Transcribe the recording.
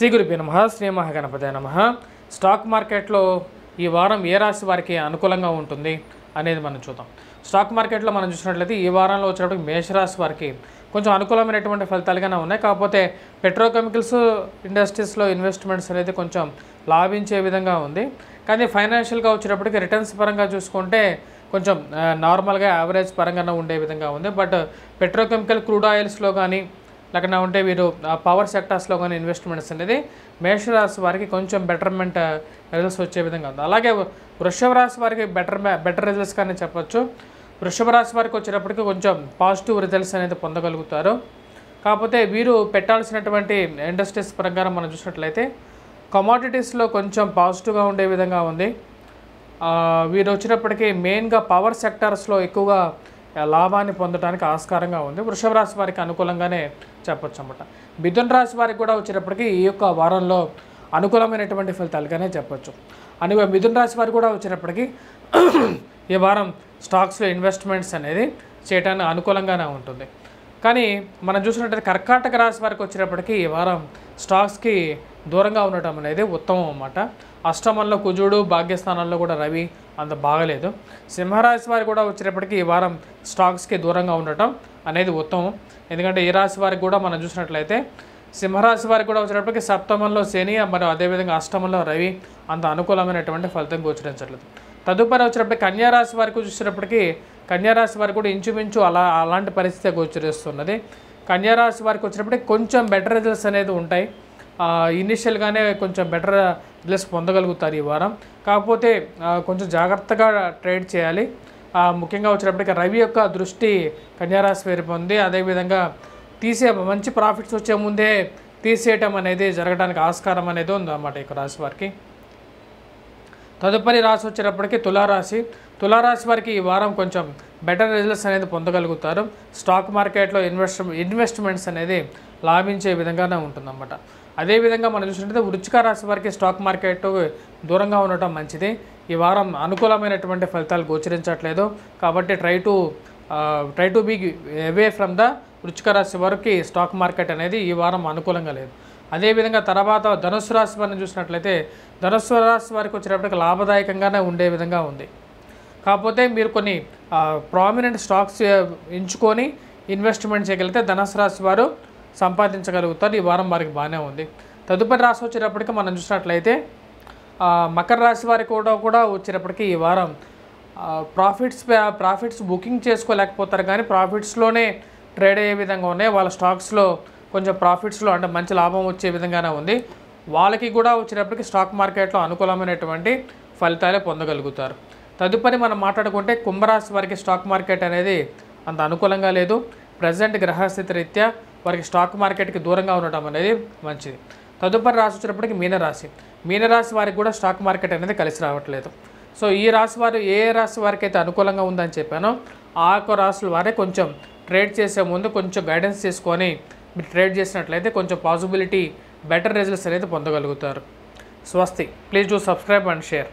శ్రీ గురుభ్యో నమః. శ్రీ మహాగణపతే నమః. స్టాక్ మార్కెట్లో ఈ వారం ఏ రాశి వారికి అనుకూలంగా ఉంటుంది అనేది మనం చూద్దాం. స్టాక్ మార్కెట్లో మనం చూసినట్లయితే ఈ వారంలో వచ్చేటప్పటికి మేషరాశి వారికి కొంచెం అనుకూలమైనటువంటి ఫలితాలుగానే ఉన్నాయి. కాకపోతే పెట్రోకెమికల్స్ ఇండస్ట్రీస్లో ఇన్వెస్ట్మెంట్స్ అనేది కొంచెం లాభించే విధంగా ఉంది. కానీ ఫైనాన్షియల్గా వచ్చేటప్పటికి రిటర్న్స్ పరంగా చూసుకుంటే కొంచెం నార్మల్గా యావరేజ్ పరంగానే ఉండే విధంగా ఉంది. బట్ పెట్రోకెమికల్ క్రూడ్ ఆయిల్స్లో కానీ లేకుండా ఉంటే వీరు పవర్ సెక్టార్స్లో కానీ ఇన్వెస్ట్మెంట్స్ అనేది మేషరాశి వారికి కొంచెం బెటర్మెంట్ రిజల్ట్స్ వచ్చే విధంగా ఉంది. అలాగే వృషభ రాశి వారికి బెటర్ రిజల్ట్స్ కానీ చెప్పొచ్చు. వృషభ రాశి వారికి వచ్చేటప్పటికి కొంచెం పాజిటివ్ రిజల్ట్స్ అనేది పొందగలుగుతారు. కాకపోతే వీరు పెట్టాల్సినటువంటి ఇండస్ట్రీస్ ప్రకారం మనం చూసినట్లయితే కమోడిటీస్లో కొంచెం పాజిటివ్గా ఉండే విధంగా ఉంది. వీరు వచ్చినప్పటికీ మెయిన్గా పవర్ సెక్టార్స్లో ఎక్కువగా లాభాన్ని పొందడానికి ఆస్కారంగా ఉంది. వృషభ రాశి వారికి అనుకూలంగానే చెప్పొచ్చు అన్నమాట. మిథున రాశి వారికి కూడా వచ్చేటప్పటికి ఈ యొక్క వారంలో అనుకూలమైనటువంటి ఫలితాలుగానే చెప్పొచ్చు. మిథున రాశి వారికి కూడా వచ్చేటప్పటికి ఈ వారం స్టాక్స్లో ఇన్వెస్ట్మెంట్స్ అనేది చేయడానికి అనుకూలంగానే ఉంటుంది. కానీ మనం చూసినట్టయితే కర్కాటక రాశి వారికి వచ్చేటప్పటికి ఈ వారం స్టాక్స్కి దూరంగా ఉండటం అనేది ఉత్తమం అన్నమాట. అష్టమంలో కుజుడు, భాగ్యస్థానాల్లో కూడా రవి అంత బాగలేదు. సింహరాశి వారికి కూడా వచ్చేటప్పటికి ఈ వారం స్టాక్స్కి దూరంగా ఉండటం అనేది ఉత్తమం. ఎందుకంటే ఈ రాశి వారికి కూడా మనం చూసినట్లయితే సింహరాశి వారికి కూడా వచ్చేటప్పటికి సప్తమంలో శని మరియు అదేవిధంగా అష్టమంలో రవి అంత అనుకూలమైనటువంటి ఫలితం గోచరించట్లేదు. తదుపరి వచ్చేటప్పటికి కన్యారాశి వారికి చూసేటప్పటికి కన్యారాశి వారికి కూడా ఇంచుమించు అలాంటి పరిస్థితి గోచరిస్తున్నది. కన్యారాశి వారికి వచ్చేటప్పటికి కొంచెం బెటర్ రిజల్ట్స్ అనేది ఉంటాయి. ఇనిషియల్గానే కొంచెం బెటర్ రిజల్ట్స్ పొందగలుగుతారు ఈ వారం. కాకపోతే కొంచెం జాగ్రత్తగా ట్రేడ్ చేయాలి. ముఖ్యంగా వచ్చేటప్పటికి రవి యొక్క దృష్టి కన్యారాశి వైపు ఉంది. అదేవిధంగా మంచి ప్రాఫిట్స్ వచ్చే ముందే తీసేయటం అనేది జరగడానికి ఆస్కారం అనేది ఉందన్నమాట ఈ రాశి వారికి. తదుపరి రాశి వచ్చేటప్పటికి తులారాశి వారికి ఈ వారం కొంచెం బెటర్ రిజల్ట్స్ అనేది పొందగలుగుతారు. స్టాక్ మార్కెట్లో ఇన్వెస్ట్మెంట్స్ అనేది లాభించే విధంగానే ఉంటుందన్నమాట. అదేవిధంగా మనం చూసినట్లయితే వృశ్చిక రాశి వారికి స్టాక్ మార్కెట్ దూరంగా ఉండటం మంచిది. ఈ వారం అనుకూలమైనటువంటి ఫలితాలు గోచరించట్లేదు. కాబట్టి try to be away from the వృశ్చిక రాశి వారికి స్టాక్ మార్కెట్ అనేది ఈ వారం అనుకూలంగా లేదు. అదేవిధంగా తర్వాత ధనుస్సు రాశి వారిని చూసినట్లయితే ధనుస్సు రాశి వారికి వచ్చేటప్పటికి లాభదాయకంగానే ఉండే విధంగా ఉంది. కాకపోతే మీరు కొన్ని ప్రామినెంట్ స్టాక్స్ ఎంచుకొని ఇన్వెస్ట్మెంట్ చేయగలిగితే ధనుస్సు రాశి వారు సంపాదించగలుగుతారు. ఈ వారం వారికి బాగానే ఉంది. తదుపరి రాశి వచ్చేటప్పటికి మనం చూసినట్లయితే మకర రాశి వారికి కూడా వచ్చేటప్పటికి ఈ వారం ప్రాఫిట్స్ బుకింగ్ చేసుకోలేకపోతారు. కానీ ప్రాఫిట్స్లోనే ట్రేడ్ అయ్యే విధంగా ఉన్నాయి. వాళ్ళ స్టాక్స్లో కొంచెం ప్రాఫిట్స్లో అంటే మంచి లాభం వచ్చే విధంగానే ఉంది. వాళ్ళకి కూడా వచ్చేటప్పటికి స్టాక్ మార్కెట్లో అనుకూలమైనటువంటి ఫలితాలే పొందగలుగుతారు. తదుపరి మనం మాట్లాడుకుంటే కుంభరాశి వారికి స్టాక్ మార్కెట్ అనేది అంత అనుకూలంగా లేదు. ప్రజెంట్ గ్రహస్థితి రీత్యా వారికి స్టాక్ మార్కెట్కి దూరంగా ఉండటం అనేది మంచిది. తదుపరి రాశి వచ్చేటప్పటికి మీనరాశి వారికి కూడా స్టాక్ మార్కెట్ అనేది కలిసి రావట్లేదు. సో ఈ రాశి వారు ఏ రాశి వారికి అయితే అనుకూలంగా ఉందని చెప్పానో ఆ యొక్క రాశుల వారే కొంచెం ట్రేడ్ చేసే ముందు కొంచెం గైడెన్స్ తీసుకొని మీరు ట్రేడ్ చేసినట్లయితే కొంచెం పాసిబిలిటీ బెటర్ రిజల్ట్స్ అనేది పొందగలుగుతారు. స్వస్తి. Please do subscribe and share.